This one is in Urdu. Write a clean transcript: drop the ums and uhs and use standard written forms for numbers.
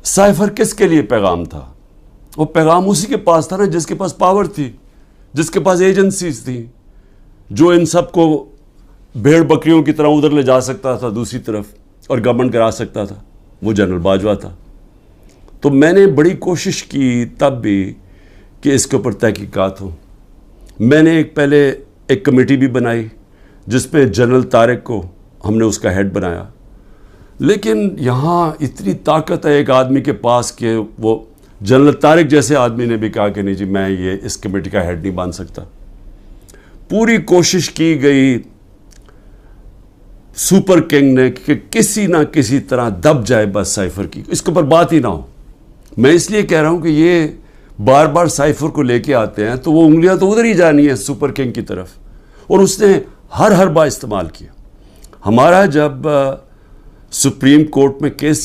سائفر کس کے لیے پیغام تھا؟ وہ پیغام اسی کے پاس تھا نا جس کے پاس پاور تھی، جس کے پاس ایجنسیز تھیں، جو ان سب کو بھیڑ بکریوں کی طرح ادھر لے جا سکتا تھا دوسری طرف اور گورنمنٹ کرا سکتا تھا۔ وہ جنرل باجوہ تھا۔ تو میں نے بڑی کوشش کی تب بھی کہ اس کے اوپر تحقیقات ہوں۔ میں نے پہلے ایک کمیٹی بھی بنائی جس میں جنرل طارق کو ہم نے اس کا ہیڈ بنایا، لیکن یہاں اتنی طاقت ہے ایک آدمی کے پاس کہ وہ جنرل طارق جیسے آدمی نے بھی کہا کہ نہیں جی میں یہ اس کمیٹی کا ہیڈ نہیں بن سکتا۔ پوری کوشش کی گئی سپر کنگ نے کہ کسی نہ کسی طرح دب جائے بس سائفر کی، اس کے اوپر بات ہی نہ ہو۔ میں اس لیے کہہ رہا ہوں کہ یہ بار بار سائفر کو لے کے آتے ہیں تو وہ انگلیاں تو ادھر ہی جانی ہیں سپر کنگ کی طرف، اور اس نے ہر بار استعمال کیا۔ ہمارا جب سپریم کورٹ میں کیس